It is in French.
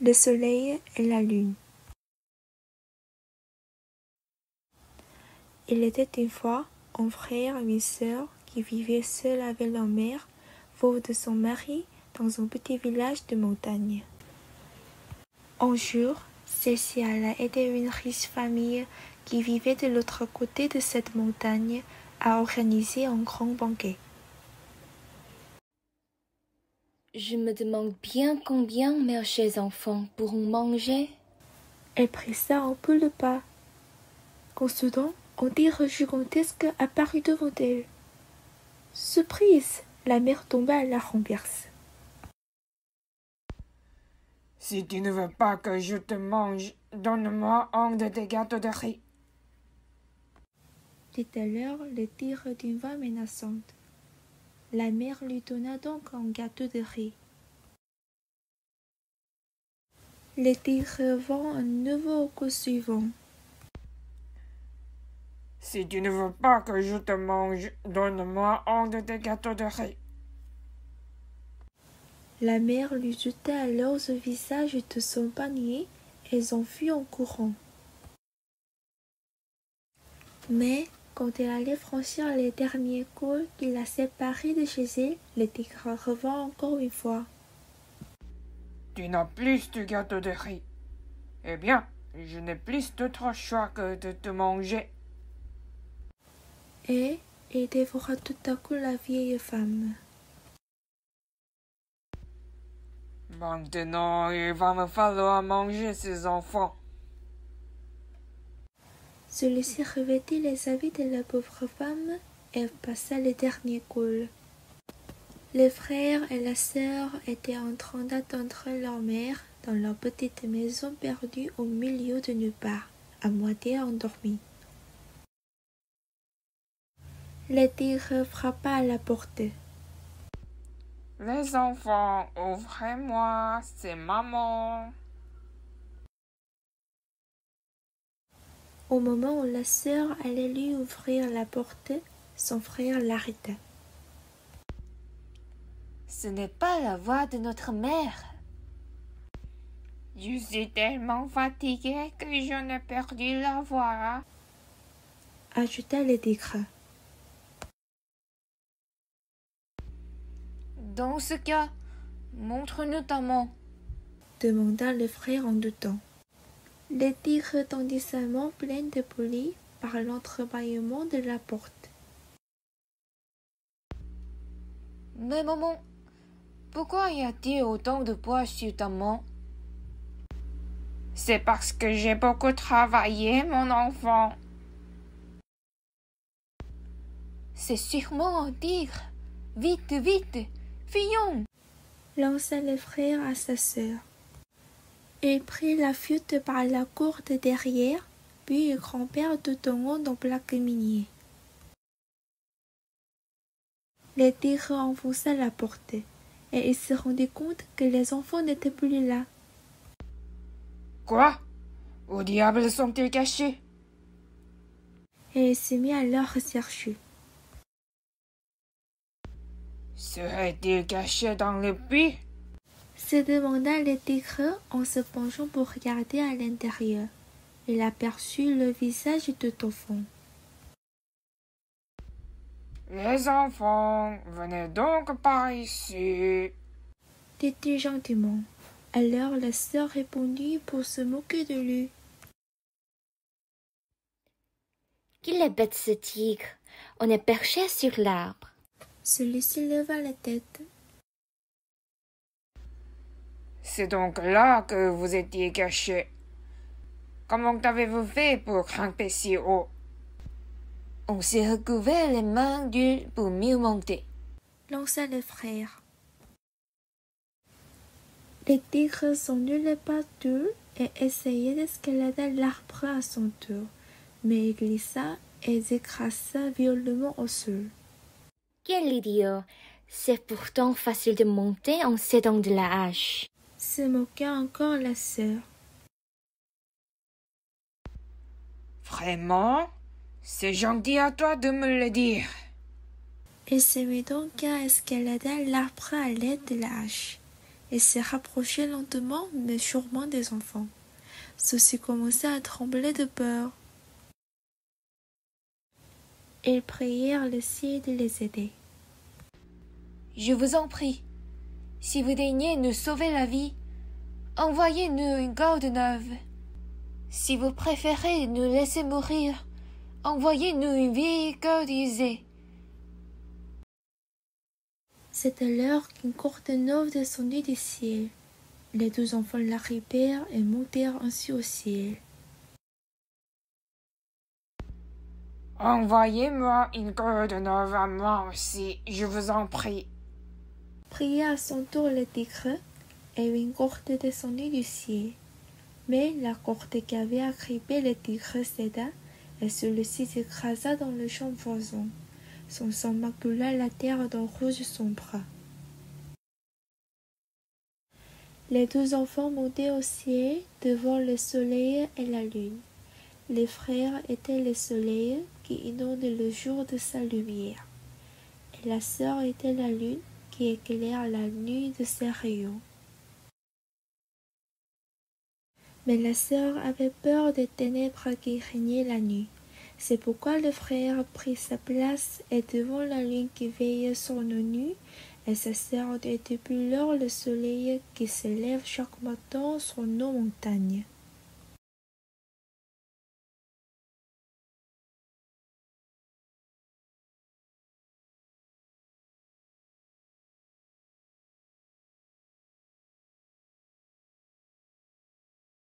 le soleil et la lune. Il était une fois un frère et une sœur qui vivaient seuls avec leur mère, veuve de son mari, dans un petit village de montagne. Un jour, celle-ci alla aider une riche famille qui vivait de l'autre côté de cette montagne à organiser un grand banquet. Je me demande bien combien mes chers enfants pourront manger. Elle pressa un peu le pas, quand soudain un tigre gigantesque apparut devant elle. Surprise, la mère tomba à la renverse. Si tu ne veux pas que je te mange, donne-moi un de tes gâteaux de riz. Dit alors le tigre d'une voix menaçante. La mère lui donna donc un gâteau de riz. Le tigre vint à nouveau au coup suivant. Si tu ne veux pas que je te mange, donne-moi un de tes gâteaux de riz. La mère lui jeta alors au visage de son panier et s'enfuit en courant. Mais quand elle allait franchir les derniers col qui la séparaient de chez elle, le tigre revint encore une fois. Tu n'as plus de gâteau de riz. Eh bien, je n'ai plus d'autre choix que de te manger. Et il dévora tout à coup la vieille femme. Maintenant, il va me falloir manger ces enfants. Celui-ci revêtit les habits de la pauvre femme et passa le dernier col. Les frères et la sœur étaient en train d'attendre leur mère dans leur petite maison perdue au milieu de nulle part, à moitié endormie. Le tigre frappa à la porte. Les enfants, ouvrez-moi, c'est maman. Au moment où la sœur allait lui ouvrir la porte, son frère l'arrêta. Ce n'est pas la voix de notre mère. Je suis tellement fatiguée que j'en ai perdu la voix. Ajouta le tigre. Dans ce cas, montre-nous ta main. Demanda le frère en doutant. Le tigre tendit sa main pleine de polis par l'entrebâillement de la porte. Mais maman, pourquoi y a-t-il autant de poids sur ta main? C'est parce que j'ai beaucoup travaillé, mon enfant. C'est sûrement un tigre. Vite, vite, fuyons! Lança le frère à sa sœur. Il prit la fuite par la corde derrière, puis ils grimpèrent tout en haut d'un plaque minier. Le tigre enfonça la porte, et il se rendit compte que les enfants n'étaient plus là. Quoi? Où diable sont-ils cachés? Et il se mit à leur recherche. Seraient-ils cachés dans le puits? Se demanda le tigre en se penchant pour regarder à l'intérieur. Il aperçut le visage de l'enfant. Les enfants, venez donc par ici. Dit-il gentiment. Alors la sœur répondit pour se moquer de lui. Qu'il est bête ce tigre. On est perché sur l'arbre. Celui-ci leva la tête. C'est donc là que vous étiez cachés. Comment avez-vous fait pour grimper si haut? On s'est recouvert les mains d'huile pour mieux monter. Lança le frère. Le tigre s'ennula pas tout et essayait d'escalader l'arbre à son tour, mais il glissa et s'écrasa violemment au sol. Quel idiot! C'est pourtant facile de monter en s'aidant de la hache. Se moqua encore la sœur. Vraiment? C'est gentil à toi de me le dire. Il se mit donc à escalader l'arbre à l'aide de la hache. Elle s'est rapprochée lentement mais sûrement des enfants. Ceux-ci commençaient à trembler de peur. Ils prièrent le ciel de les aider. Je vous en prie, si vous daignez nous sauver la vie, envoyez-nous une garde neuve. Si vous préférez nous laisser mourir, envoyez-nous une vieille garde usée. C'est alors qu'une corde neuve descendit du ciel. Les 2 enfants l'arrivèrent et montèrent ainsi au ciel. Envoyez-moi une corde neuve à moi aussi, je vous en prie. Pria à son tour le tigre, et une corde descendit du ciel. Mais la corde qui avait agrippé le tigre céda, et celui-ci s'écrasa dans le champ voisin. Son sang macula la terre d'un rouge sombre. Les 2 enfants montaient au ciel devant le soleil et la lune. Les frères étaient le soleil qui inonde le jour de sa lumière, et la sœur était la lune qui éclaire la nuit de ses rayons. Mais la sœur avait peur des ténèbres qui régnaient la nuit. C'est pourquoi le frère prit sa place et devant la lune qui veillait sur nos nues, et sa sœur était depuis lors le soleil qui s'élève chaque matin sur nos montagnes.